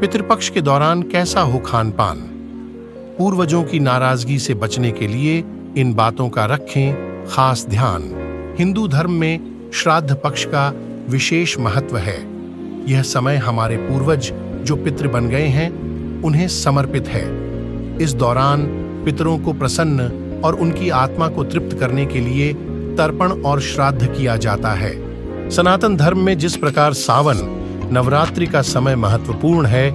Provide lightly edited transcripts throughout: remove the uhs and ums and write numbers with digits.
पितृपक्ष के दौरान कैसा हो खान पान। पूर्वजों की नाराजगी से बचने के लिए इन बातों का रखें खास ध्यान। हिंदू धर्म में श्राद्ध पक्ष का विशेष महत्व है। यह समय हमारे पूर्वज जो पितृ बन गए हैं उन्हें समर्पित है। इस दौरान पितरों को प्रसन्न और उनकी आत्मा को तृप्त करने के लिए तर्पण और श्राद्ध किया जाता है। सनातन धर्म में जिस प्रकार सावन नवरात्रि का समय महत्वपूर्ण है,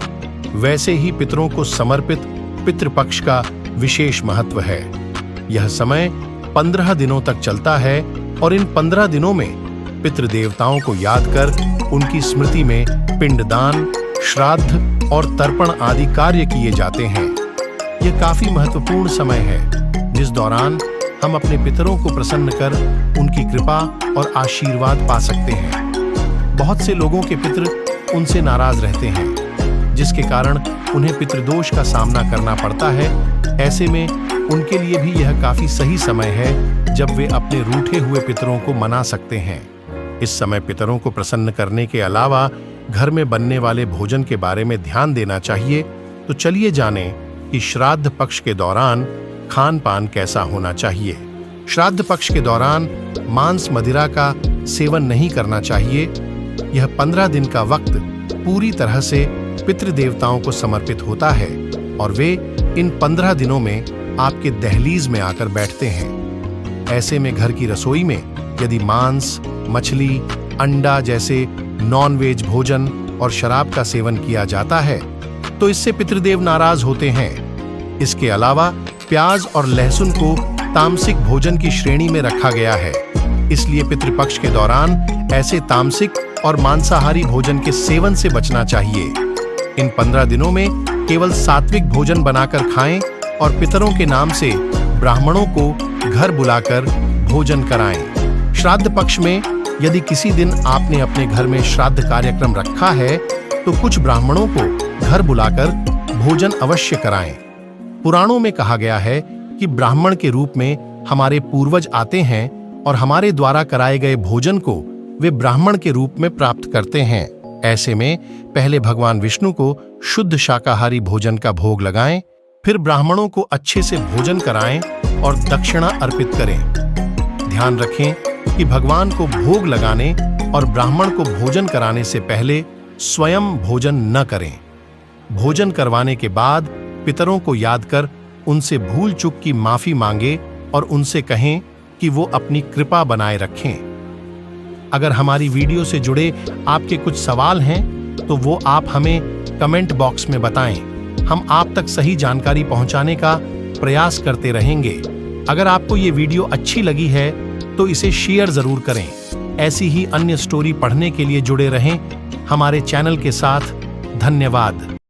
वैसे ही पितरों को समर्पित पितृपक्ष का विशेष महत्व है। यह समय 15 दिनों तक चलता है और इन 15 दिनों में पितृदेवताओं को याद कर उनकी स्मृति में पिंडदान, श्राद्ध और तर्पण आदि कार्य किए जाते हैं। यह काफी महत्वपूर्ण समय है जिस दौरान हम अपने पितरों को प्रसन्न कर उनकी कृपा और आशीर्वाद पा सकते हैं। बहुत से लोगों के पितृ उनसे नाराज रहते हैं, जिसके कारण उन्हें पितृदोष का सामना करना पड़ता है। ऐसे में उनके लिए भी यह काफी सही समय है जब वे अपने रूठे हुए पितरों को मना सकते हैं। इस समय पितरों को प्रसन्न करने के अलावा घर में बनने वाले भोजन के बारे में ध्यान देना चाहिए। तो चलिए जानें कि श्राद्ध पक्ष के दौरान खान पान कैसा होना चाहिए। श्राद्ध पक्ष के दौरान मांस मदिरा का सेवन नहीं करना चाहिए। यह 15 दिन का वक्त पूरी तरह से पितृदेवताओं को समर्पित होता है और वे इन 15 दिनों में आपके दहलीज में आकर बैठते हैं। ऐसे में घर की रसोई में यदि मांस, मछली, अंडा जैसे नॉन-वेज भोजन और शराब का सेवन किया जाता है तो इससे पितृदेव नाराज होते हैं। इसके अलावा प्याज और लहसुन को तामसिक भोजन की श्रेणी में रखा गया है, इसलिए पितृपक्ष के दौरान ऐसे तामसिक और मांसाहारी भोजन के सेवन से बचना चाहिए। इन 15 दिनों में केवल सात्विक भोजन बनाकर खाएं और पितरों के नाम से ब्राह्मणों को घर बुलाकर भोजन कराएं। श्राद्ध पक्ष में यदि किसी दिन आपने अपने घर में श्राद्ध कार्यक्रम रखा है तो कुछ ब्राह्मणों को घर बुलाकर भोजन अवश्य कराएं। पुराणों में कहा गया है कि ब्राह्मण के रूप में हमारे पूर्वज आते हैं और हमारे द्वारा कराए गए भोजन को वे ब्राह्मण के रूप में प्राप्त करते हैं। ऐसे में पहले भगवान विष्णु को शुद्ध शाकाहारी भोजन का भोग लगाएं, फिर ब्राह्मणों को अच्छे से भोजन कराएं और दक्षिणा अर्पित करें। ध्यान रखें कि भगवान को भोग लगाने और ब्राह्मण को भोजन कराने से पहले स्वयं भोजन न करें। भोजन करवाने के बाद पितरों को याद कर उनसे भूल चूक की माफी मांगे और उनसे कहें कि वो अपनी कृपा बनाए रखें। अगर हमारी वीडियो से जुड़े आपके कुछ सवाल हैं तो वो आप हमें कमेंट बॉक्स में बताएं। हम आप तक सही जानकारी पहुंचाने का प्रयास करते रहेंगे। अगर आपको ये वीडियो अच्छी लगी है तो इसे शेयर जरूर करें। ऐसी ही अन्य स्टोरी पढ़ने के लिए जुड़े रहें हमारे चैनल के साथ। धन्यवाद।